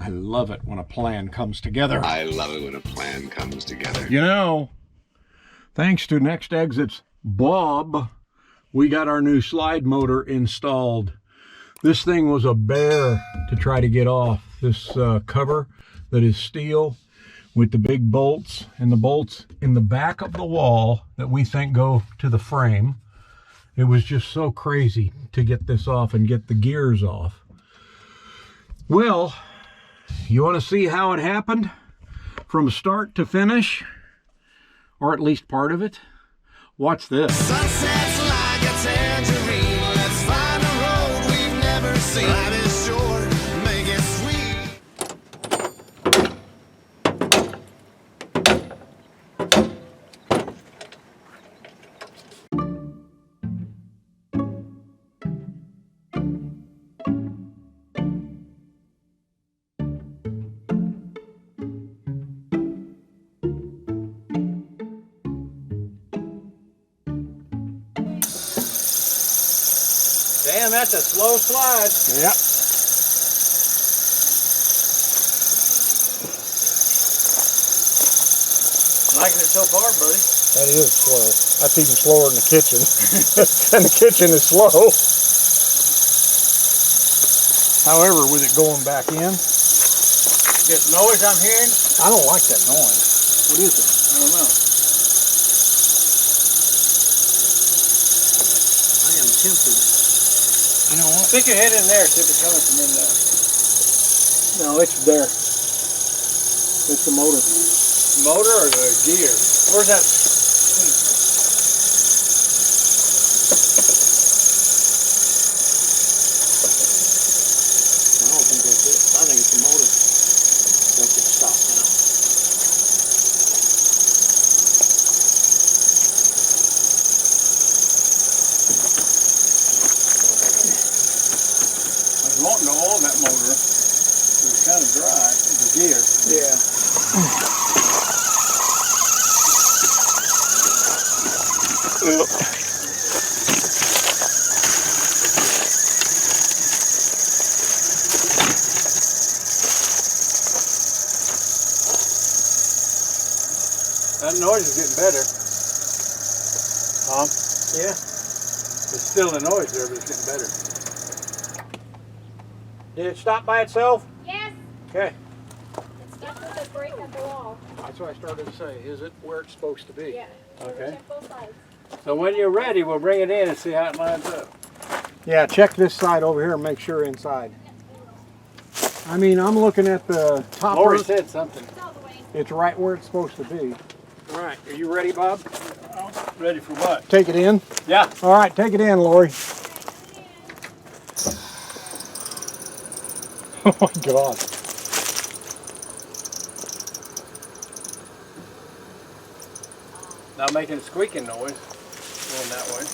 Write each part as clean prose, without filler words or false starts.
I love it when a plan comes together. I love it when a plan comes together. You know, thanks to Next Exit's Bob, we got our new slide motor installed. This thing was a bear to try to get off. This cover that is steel with the big bolts, and the bolts in the back of the wall that we think go to the frame. It was just so crazy to get this off and get the gears off. Well, you want to see how it happened from start to finish, or at least part of it? Watch this. Sunsets like a tangerine. Let's find a road we've never seen. Life is short, make it sweet. Damn, that's a slow slide. Yep. Liking it so far, buddy? That is slow. That's even slower than the kitchen. And the kitchen is slow. However, with it going back in, This noise I'm hearing? I don't like that noise. What is it? I don't know. I am tempted. You know what? Stick your head in there, see if it's coming from in there. No, it's there. It's the motor. Motor or the gear? Where's that? I don't think that's it. I think it's the motor. Let's get stopped now. I was wanting to oil that motor. It was kind of dry, the gear. Yeah. That noise is getting better. Tom? Yeah. It's still a noise there, but it's getting better. Did it stop by itself? Yes, Okay. it's stuck with a break at the wall. That's what I started to say. Is it where it's supposed to be? Yeah. Okay. Check both sides. So when you're ready, we'll bring it in and see how it lines up. Yeah, check this side over here and make sure inside. I mean, I'm looking at the top. Lori said something. It's all the way. It's right where it's supposed to be. All right, are you ready, Bob? Ready for what? Take it in. Yeah. All right, take it in, Lori. Oh my God. Not making a squeaking noise. Going that way.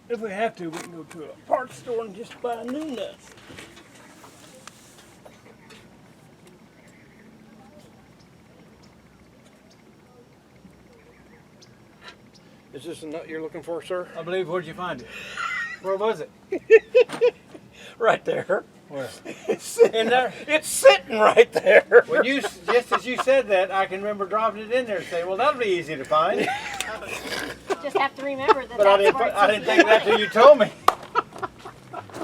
If we have to, we can go to a parts store and just buy new nuts. Is this the nut you're looking for, sir? I believe, where'd you find it? Where was it? Right there. Where? It's In there? It's sitting right there. When you, just as you said that, I can remember dropping it in there and saying, well, that'll be easy to find. Just have to remember that But I that's didn't, where it's I didn't think that till you told me.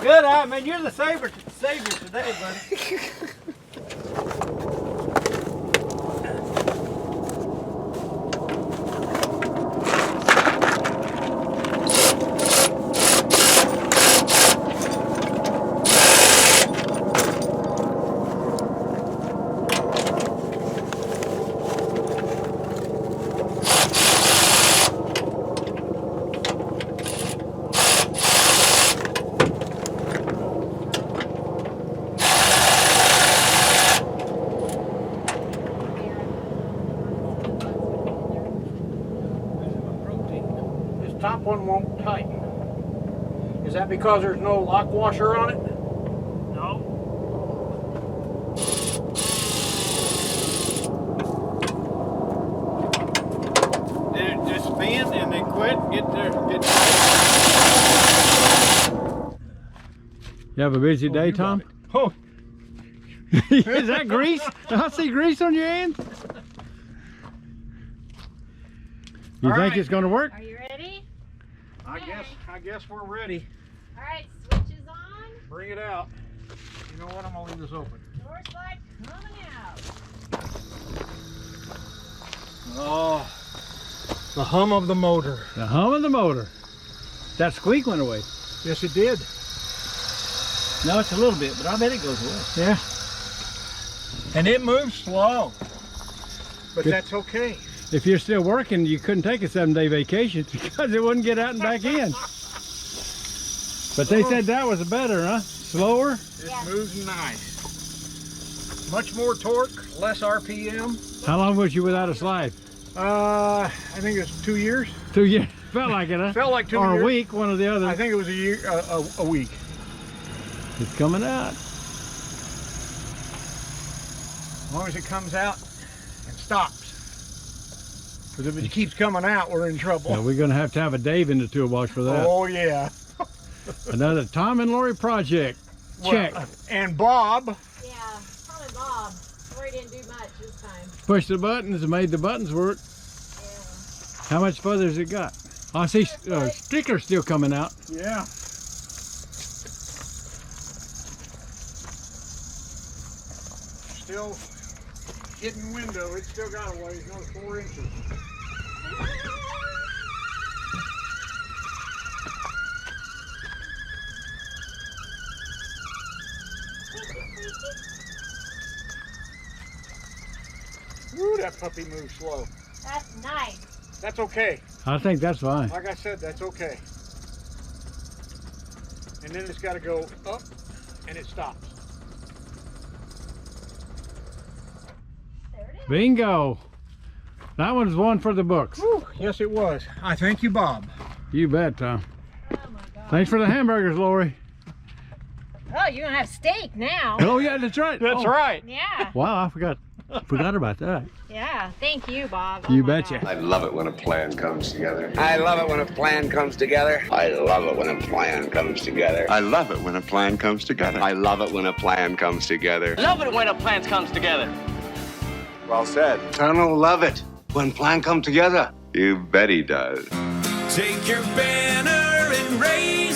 Good, I mean, you're the savior today, buddy. Top one won't tighten. Is that because there's no lock washer on it? No. You have a busy day, Tom? Oh, Is that grease? I see grease on your hands. You All think right. it's going to work? Are you ready? I guess we're ready. All right, switch is on. Bring it out. You know what? I'm gonna leave this open. Door slide coming out. Oh, the hum of the motor. The hum of the motor. That squeak went away. Yes, it did. No, it's a little bit, but I bet it goes away. Yeah. And it moves slow, but Good. that's okay. If you're still working, you couldn't take a 7-day vacation because it wouldn't get out and back in. But they said that was better, huh? Slower? It Yeah. moves nice. Much more torque, less RPM. How long was you without a slide? I think it's 2 years. 2 years. Felt like it, huh? Felt like 2 or years. a week, one or the other. I think it was a year, a week. It's coming out. As long as it comes out and stops. Because if it keeps coming out, we're in trouble. Yeah, we're going to have a Dave in the toolbox for that. Oh yeah. Another Tom and Lori project. Check. Well, and Bob. Yeah, Tom and Bob. Lori didn't do much this time. Pushed the buttons and made the buttons work. Yeah. How much further has it got? Oh, I see stickers still coming out. Yeah. Still hitting window. It's still got a ways, another 4 inches. Woo, that puppy moves slow. That's nice. That's okay. I think that's fine. Like I said, that's okay. And then it's got to go up, and it stops. There it is. Bingo. That one's one for the books. Whew, yes, it was. I thank you, Bob. You bet, Tom. Oh my God. Thanks for the hamburgers, Lori. Oh, you're gonna have steak now. Oh, yeah, that's right. That's Oh, right. Yeah. Wow, I forgot about that. Yeah. Thank you, Bob. You my betcha. God. I love it when a plan comes together. I love it when a plan comes together. I love it when a plan comes together. I love it when a plan comes together. I love it when a plan comes together. Love it when a plan comes together. Well said. Colonel, love it when plan come together. You bet he does. Take your banner and raise